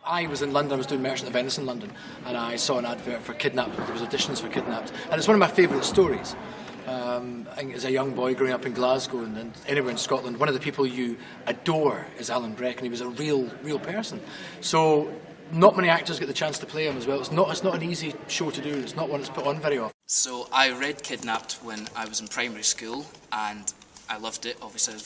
I was in London, I was doing Merchant of Venice in London, and I saw an advert for Kidnapped. There was auditions for Kidnapped, and it's one of my favourite stories. I think as a young boy growing up in Glasgow and anywhere in Scotland, one of the people you adore is Alan Breck, and he was a real person. So not many actors get the chance to play him as well. It's not an easy show to do. It's not one that's put on very often. So I read Kidnapped when I was in primary school, and I loved it. Obviously, I was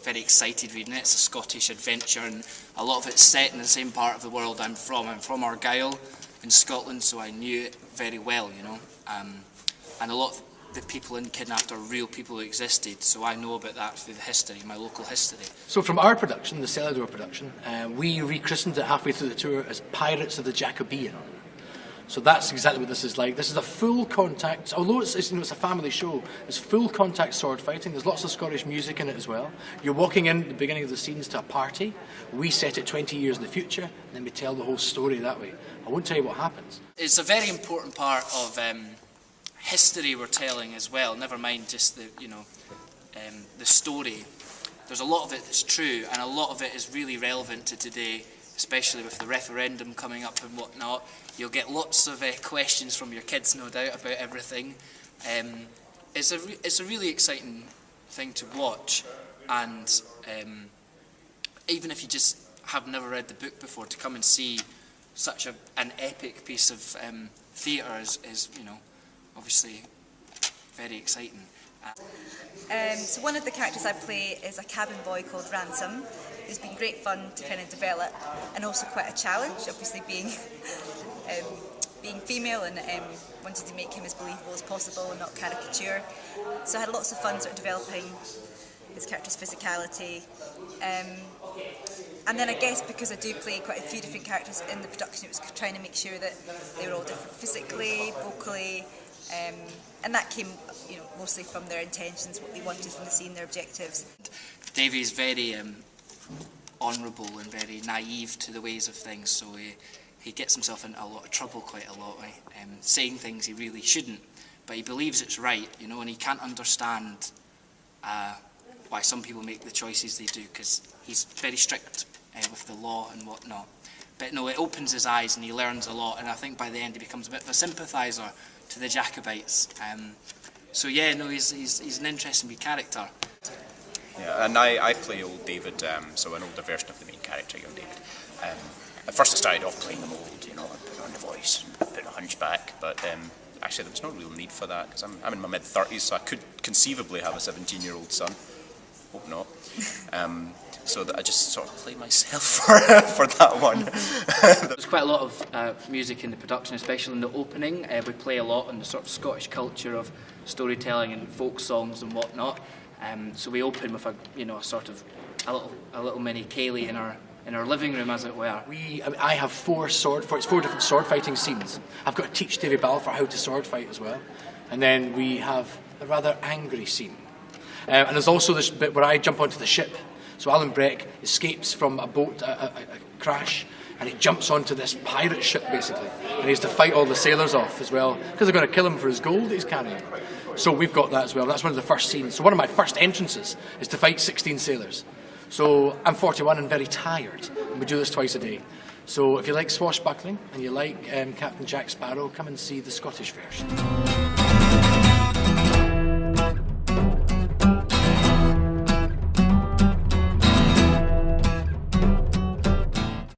very excited reading it. It's a Scottish adventure, and a lot of it's set in the same part of the world I'm from. I'm from Argyll in Scotland, so I knew it very well, you know. And a lot of the people in Kidnapped are real people who existed, so I know about that through the history, my local history. So from our production, the Cellador production, we rechristened it halfway through the tour as Pirates of the Jacobean. So that's exactly what this is like. This is a full contact, although it's a family show, it's full contact sword fighting. There's lots of Scottish music in it as well. You're walking in at the beginning of the scenes to a party. We set it 20 years in the future, and then we tell the whole story that way. I won't tell you what happens. It's a very important part of history we're telling as well, never mind just the story. There's a lot of it that's true, and a lot of it is really relevant to today, especially with the referendum coming up and whatnot. You'll get lots of questions from your kids, no doubt, about everything. It's a really exciting thing to watch, and even if you just have never read the book before, to come and see such an epic piece of theatre is obviously very exciting. So one of the characters I play is a cabin boy called Ransom, who's been great fun to kind of develop, and also quite a challenge, obviously being female, and wanted to make him as believable as possible and not caricature. So I had lots of fun sort of developing his character's physicality. And then I guess because I do play quite a few different characters in the production, it was trying to make sure that they were all different physically, vocally, and that came, mostly from their intentions, what they wanted from the scene, their objectives. Davey's very honourable and very naive to the ways of things, so he gets himself into a lot of trouble quite a lot, saying things he really shouldn't, but he believes it's right, and he can't understand why some people make the choices they do, because he's very strict with the law and whatnot. But no, it opens his eyes and he learns a lot, and I think by the end he becomes a bit of a sympathiser to the Jacobites. So yeah, no, he's an interesting wee character. Yeah, and I play old David, so an older version of the main character, young David. At first I started off playing him old, and put on the voice, and put a hunchback, but actually there was no real need for that, because I'm in my mid-30s, so I could conceivably have a 17-year-old son. Hope not. So that I just sort of play myself for that one. There's quite a lot of music in the production, especially in the opening. We play a lot on the sort of Scottish culture of storytelling and folk songs and whatnot. So we open with a little mini Kaylee in our living room, as it were. I have four different sword fighting scenes. I've got to teach Davy Balfour how to sword fight as well, and then we have a rather angry scene. And there's also this bit where I jump onto the ship. So Alan Breck escapes from a boat, a crash, and he jumps onto this pirate ship, basically. And he has to fight all the sailors off as well, because they're going to kill him for his gold that he's carrying. So we've got that as well. That's one of the first scenes. So one of my first entrances is to fight 16 sailors. So I'm 41 and very tired, and we do this twice a day. So if you like swashbuckling and you like Captain Jack Sparrow, come and see the Scottish version.